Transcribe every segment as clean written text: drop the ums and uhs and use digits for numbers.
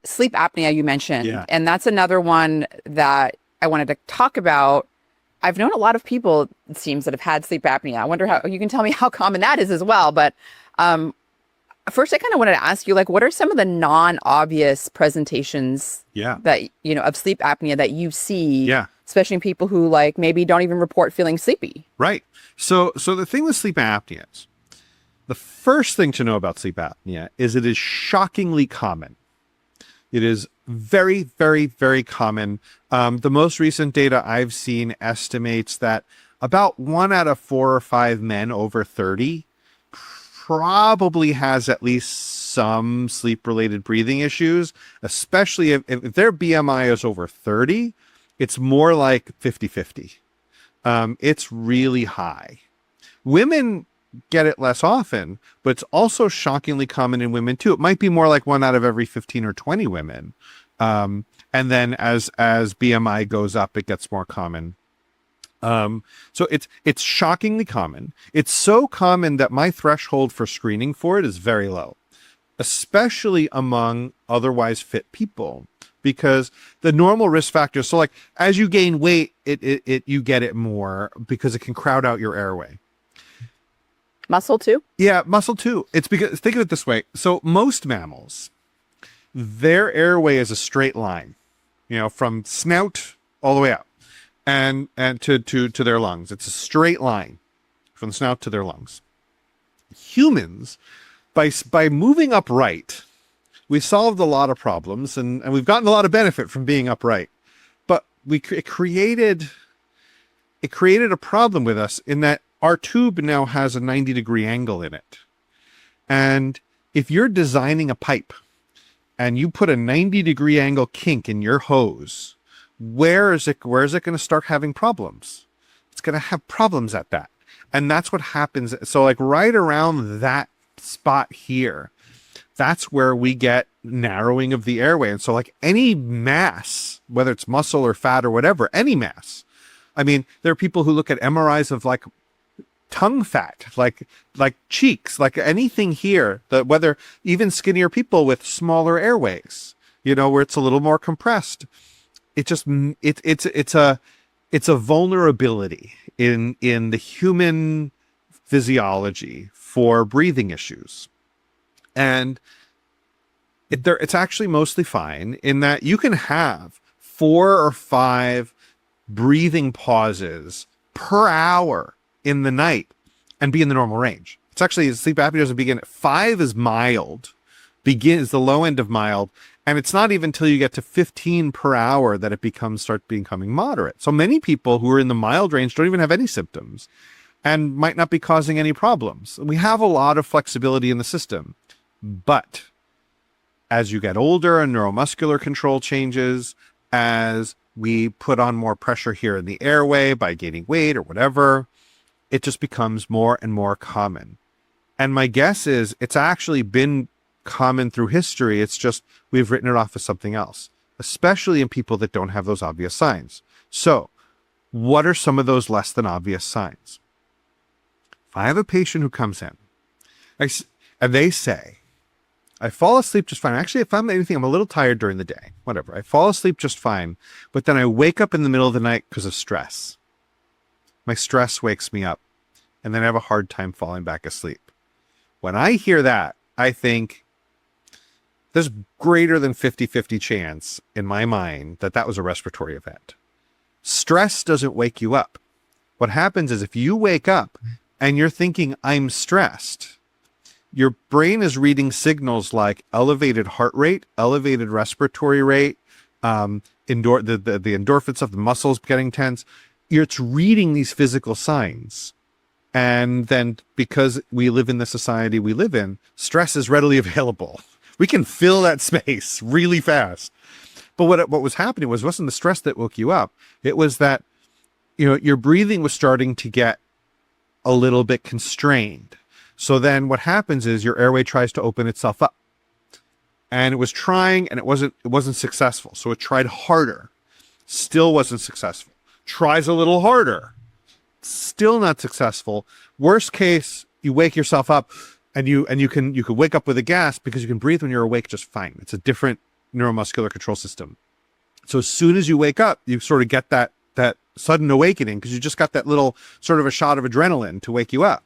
sleep apnea you mentioned, Yeah. and that's another one that I wanted to talk about. I've known a lot of people, it seems, that have had sleep apnea. I wonder how you can tell me how common that is as well. But um, first, I kind of wanted to ask you, like, what are some of the non-obvious presentations Yeah. that, of sleep apnea that you see, Yeah. especially in people who like maybe don't even report feeling sleepy? Right. So the thing with sleep apnea is, the first thing to know about sleep apnea is it is shockingly common. It is very, very, very common. The most recent data I've seen estimates that about 1 out of 4 or 5 men over 30 probably has at least some sleep-related breathing issues, especially if their BMI is over 30, it's more like 50-50. It's really high. Women get it less often, but it's also shockingly common in women too. It might be more like 1 out of every 15 or 20 women. And then as BMI goes up, it gets more common. So it's shockingly common. It's so common that my threshold for screening for it is very low, especially among otherwise fit people, because the normal risk factors. So like as you gain weight, you get it more because it can crowd out your airway. Muscle too? Yeah, muscle too. It's because, think of it this way. So most mammals, their airway is a straight line, from snout all the way up and to their lungs. It's a straight line from the snout to their lungs. Humans, by moving upright, we solved a lot of problems and we've gotten a lot of benefit from being upright. But it created a problem with us in that our tube now has a 90-degree angle in it. And if you're designing a pipe and you put a 90-degree angle kink in your hose, where is it going to start having problems? It's going to have problems at that. And that's what happens. So like right around that spot here, that's where we get narrowing of the airway. And so like any mass, whether it's muscle or fat or whatever, any mass. I mean, there are people who look at MRIs of like tongue fat, like cheeks, like anything here, whether even skinnier people with smaller airways, where it's a little more compressed. It's a vulnerability in the human physiology for breathing issues. And it's actually mostly fine in that you can have 4 or 5 breathing pauses per hour in the night and be in the normal range. It's actually, sleep apnea doesn't begin at 5 is mild, is the low end of mild, and it's not even until you get to 15 per hour that it starts becoming moderate. So many people who are in the mild range don't even have any symptoms and might not be causing any problems. We have a lot of flexibility in the system, but as you get older and neuromuscular control changes, as we put on more pressure here in the airway by gaining weight or whatever, it just becomes more and more common. And my guess is it's actually been common through history. It's just we've written it off as something else, especially in people that don't have those obvious signs. So what are some of those less than obvious signs? If I have a patient who comes in and they say, I fall asleep just fine. Actually, if I'm anything, I'm a little tired during the day, whatever. I fall asleep just fine, but then I wake up in the middle of the night because of stress. My stress wakes me up, and then I have a hard time falling back asleep. When I hear that, I think there's greater than 50-50 chance in my mind that was a respiratory event. Stress doesn't wake you up. What happens is if you wake up and you're thinking, I'm stressed, your brain is reading signals like elevated heart rate, elevated respiratory rate, the endorphins of the muscles getting tense. It's reading these physical signs. And then because we live in the society we live in, stress is readily available. We can fill that space really fast. But what was happening wasn't the stress that woke you up. It was that, your breathing was starting to get a little bit constrained. So then what happens is your airway tries to open itself up. And it was trying and it wasn't successful. So it tried harder. Still wasn't successful. Tries a little harder. Still not successful. Worst case, you wake yourself up and you can wake up with a gasp because you can breathe when you're awake just fine. It's a different neuromuscular control system. So as soon as you wake up, you sort of get that sudden awakening because you just got that little sort of a shot of adrenaline to wake you up.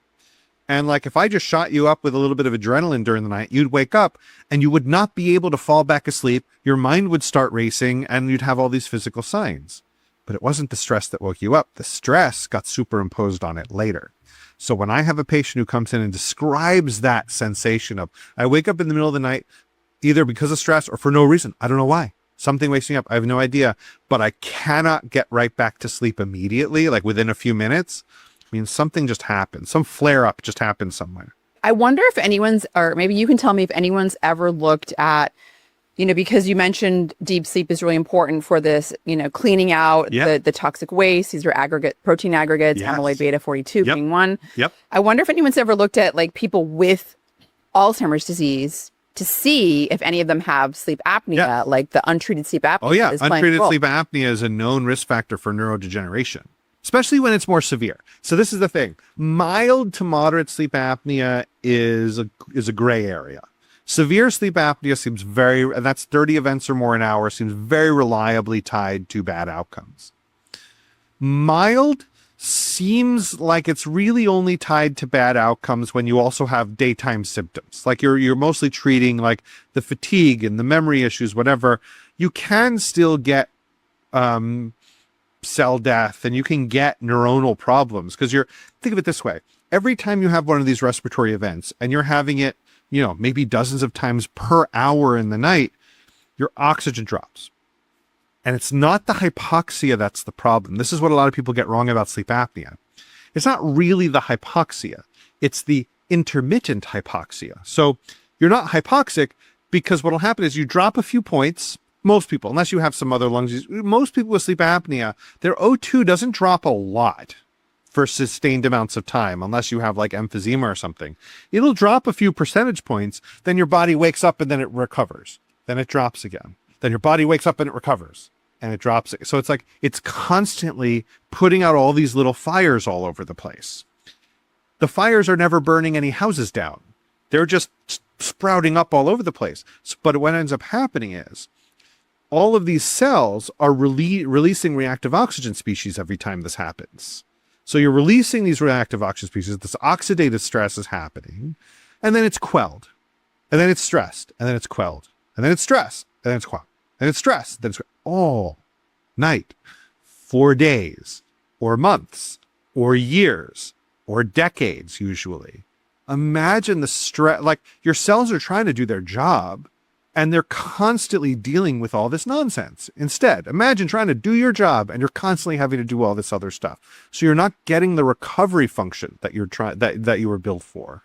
And like, if I just shot you up with a little bit of adrenaline during the night, you'd wake up and you would not be able to fall back asleep. Your mind would start racing and you'd have all these physical signs. But it wasn't the stress that woke you up. The stress got superimposed on it later. So when I have a patient who comes in and describes that sensation of, I wake up in the middle of the night, either because of stress or for no reason, I don't know why. Something wakes me up. I have no idea, but I cannot get right back to sleep immediately, like within a few minutes. I mean, something just happened. Some flare up just happened somewhere. I wonder if anyone's, or maybe you can tell me if anyone's ever looked at, because you mentioned deep sleep is really important for this, cleaning out the toxic waste. These are protein aggregates, amyloid beta 42 being one. Yep. I wonder if anyone's ever looked at like people with Alzheimer's disease to see if any of them have sleep apnea, like the untreated sleep apnea. Oh yeah, untreated sleep apnea is a known risk factor for neurodegeneration, especially when it's more severe. So this is the thing. Mild to moderate sleep apnea is a gray area. Severe sleep apnea seems and that's 30 events or more an hour, seems very reliably tied to bad outcomes. Mild seems like it's really only tied to bad outcomes when you also have daytime symptoms. Like you're mostly treating like the fatigue and the memory issues, whatever. You can still get cell death and you can get neuronal problems because think of it this way. Every time you have one of these respiratory events and you're having it, maybe dozens of times per hour in the night, your oxygen drops. And it's not the hypoxia that's the problem. This is what a lot of people get wrong about sleep apnea. It's not really the hypoxia. It's the intermittent hypoxia. So you're not hypoxic because what will happen is you drop a few points. Most people, unless you have some other lung disease, most people with sleep apnea, their O2 doesn't drop a lot for sustained amounts of time, unless you have like emphysema or something. It'll drop a few percentage points, then your body wakes up and then it recovers. Then it drops again. Then your body wakes up and it recovers. And it drops. So it's like it's constantly putting out all these little fires all over the place. The fires are never burning any houses down. They're just sprouting up all over the place. But what ends up happening is all of these cells are releasing reactive oxygen species every time this happens. So you're releasing these reactive oxygen species. This oxidative stress is happening. And then it's quelled. And then it's stressed. And then it's quelled. And then it's stressed. And then it's quelled. And it's stressed. Then it's all night, for days, or months, or years, or decades, usually. Imagine the stress, like your cells are trying to do their job, and they're constantly dealing with all this nonsense. Instead, imagine trying to do your job, and you're constantly having to do all this other stuff. So you're not getting the recovery function that that you were built for.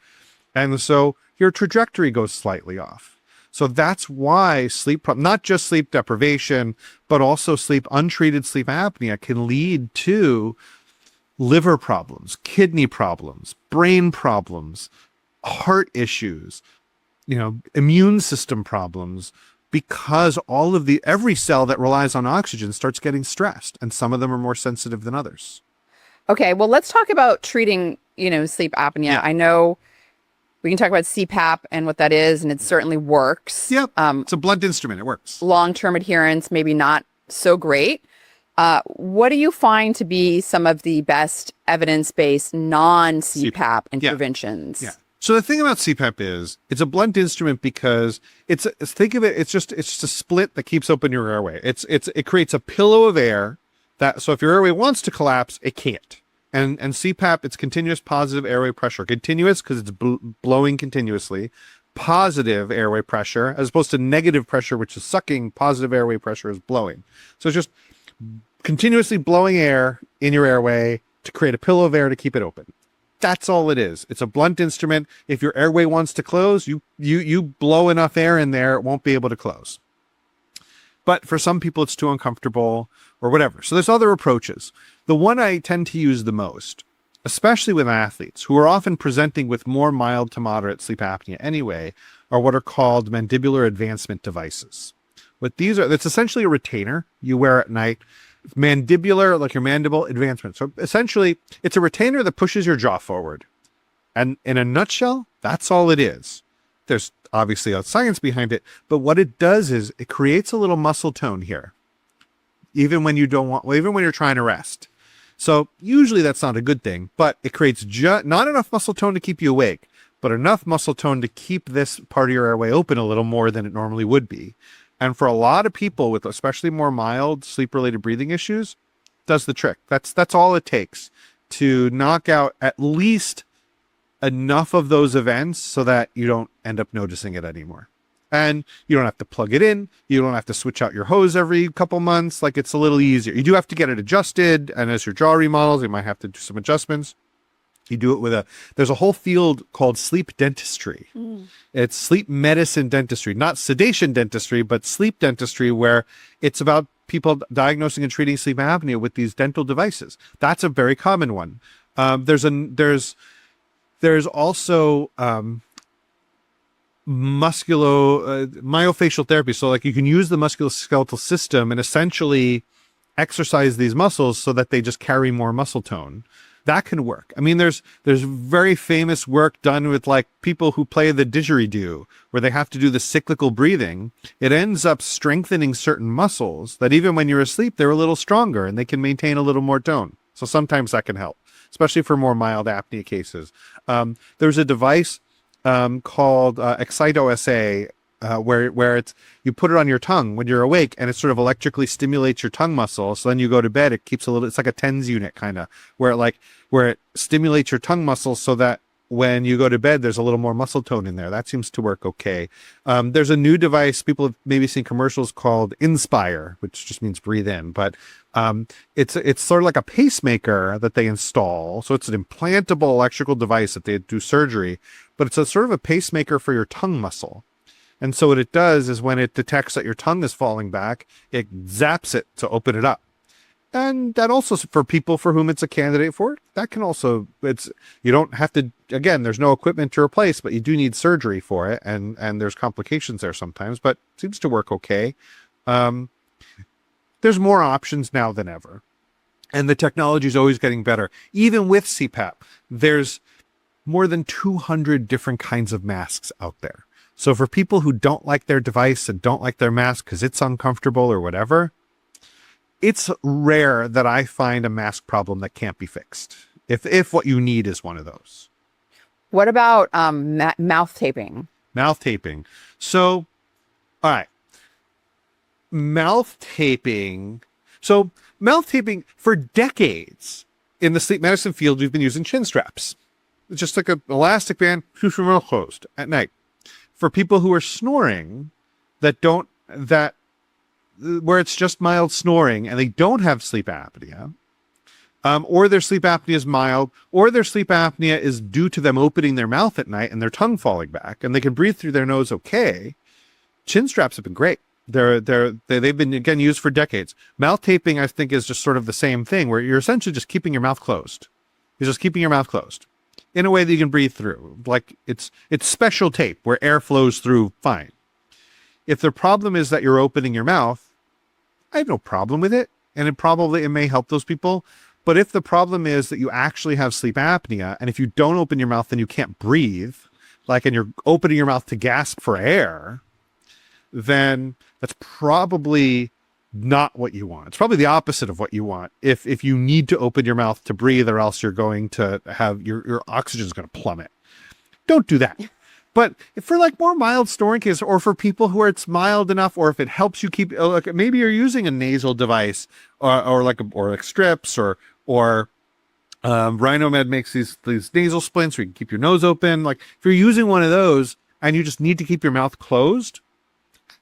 And so your trajectory goes slightly off. So that's why not just sleep deprivation, but also untreated sleep apnea can lead to liver problems, kidney problems, brain problems, heart issues, immune system problems, because every cell that relies on oxygen starts getting stressed, and some of them are more sensitive than others. Okay, well, let's talk about treating, sleep apnea. Yeah. I know we can talk about CPAP and what that is, and it certainly works. Yep. It's a blunt instrument. It works. Long-term adherence, maybe not so great. What do you find to be some of the best evidence-based non-CPAP interventions? Yeah. So the thing about CPAP is it's a blunt instrument because think of it, it's just a split that keeps open your airway. It creates a pillow of air so if your airway wants to collapse, it can't. And CPAP, it's continuous positive airway pressure. Continuous because it's blowing continuously. Positive airway pressure, as opposed to negative pressure, which is sucking. Positive airway pressure is blowing. So it's just continuously blowing air in your airway to create a pillow of air to keep it open. That's all it is. It's a blunt instrument. If your airway wants to close, you blow enough air in there, it won't be able to close. But for some people, it's too uncomfortable or whatever. So there's other approaches. The one I tend to use the most, especially with athletes who are often presenting with more mild to moderate sleep apnea anyway, are what are called mandibular advancement devices. What these are, it's essentially a retainer you wear at night. Mandibular, like your mandible advancement. So essentially, it's a retainer that pushes your jaw forward. And in a nutshell, that's all it is. There's obviously a science behind it, but what it does is it creates a little muscle tone here, even when you don't want, even when you're trying to rest. So usually that's not a good thing, but it creates not enough muscle tone to keep you awake, but enough muscle tone to keep this part of your airway open a little more than it normally would be. And for a lot of people with especially more mild sleep-related breathing issues, does the trick. That's all it takes to knock out at least enough of those events so that you don't end up noticing it anymore. And you don't have to plug it in. You don't have to switch out your hose every couple months. Like, it's a little easier. You do have to get it adjusted. And as your jaw remodels, you might have to do some adjustments. You do it with there's a whole field called sleep dentistry. It's sleep medicine dentistry, not sedation dentistry, but sleep dentistry, where it's about people diagnosing and treating sleep apnea with these dental devices. That's a very common one. There's also myofascial therapy. So like, you can use the musculoskeletal system and essentially exercise these muscles so that they just carry more muscle tone. That can work. I mean, there's very famous work done with like people who play the didgeridoo, where they have to do the cyclical breathing. It ends up strengthening certain muscles that even when you're asleep, they're a little stronger and they can maintain a little more tone. So sometimes that can help, especially for more mild apnea cases. There's a device called Excite-OSA, where it's, you put it on your tongue when you're awake, and it sort of electrically stimulates your tongue muscle. So then you go to bed, it keeps it's like a TENS unit kind of, where it stimulates your tongue muscle so that when you go to bed, there's a little more muscle tone in there. That seems to work okay. There's a new device, people have maybe seen commercials, called Inspire, which just means breathe in, but it's sort of like a pacemaker that they install. So it's an implantable electrical device that they do surgery, but it's a sort of a pacemaker for your tongue muscle. And so what it does is, when it detects that your tongue is falling back, it zaps it to open it up. And that also, for people for whom it's a candidate for it, that can also, you don't have to, again, there's no equipment to replace, but you do need surgery for it. And there's complications there sometimes, but it seems to work okay. There's more options now than ever. And the technology is always getting better. Even with CPAP, there's more than 200 different kinds of masks out there. So for people who don't like their device and don't like their mask because it's uncomfortable or whatever, it's rare that I find a mask problem that can't be fixed, if what you need is one of those. What about mouth taping? Mouth taping. So, all right. Mouth taping. So mouth taping, for decades in the sleep medicine field, we've been using chin straps. It's just like an elastic band, keeps your mouth closed at night. For people who are snoring, where it's just mild snoring and they don't have sleep apnea, or their sleep apnea is mild, or their sleep apnea is due to them opening their mouth at night and their tongue falling back, and they can breathe through their nose okay, chin straps have been great. They've been, again, used for decades. Mouth taping, I think, is just sort of the same thing, where you're essentially just keeping your mouth closed. You're just keeping your mouth closed in a way that you can breathe through. Like, it's special tape where air flows through fine. If the problem is that you're opening your mouth, I have no problem with it. And it may help those people. But if the problem is that you actually have sleep apnea, and if you don't open your mouth, then you can't breathe, and you're opening your mouth to gasp for air, then that's probably not what you want. It's probably the opposite of what you want. If you need to open your mouth to breathe, or else you're going to have your oxygen is going to plummet. Don't do that. But if for more mild snoring cases, or for people who it's mild enough, or if it helps you keep, maybe you're using a nasal device, or strips, or Rhinomed makes these nasal splints where you can keep your nose open. If you're using one of those and you just need to keep your mouth closed,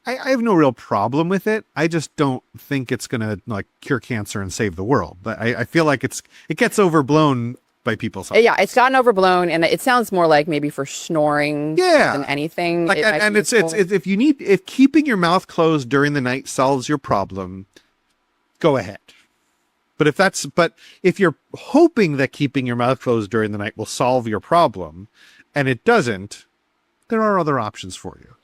I have no real problem with it. I just don't think it's going to cure cancer and save the world. But I feel like it gets overblown by people. Sometimes. Yeah, it's gotten overblown, and it sounds more like maybe for snoring than anything. If keeping your mouth closed during the night solves your problem, go ahead. But if you're hoping that keeping your mouth closed during the night will solve your problem, and it doesn't, there are other options for you.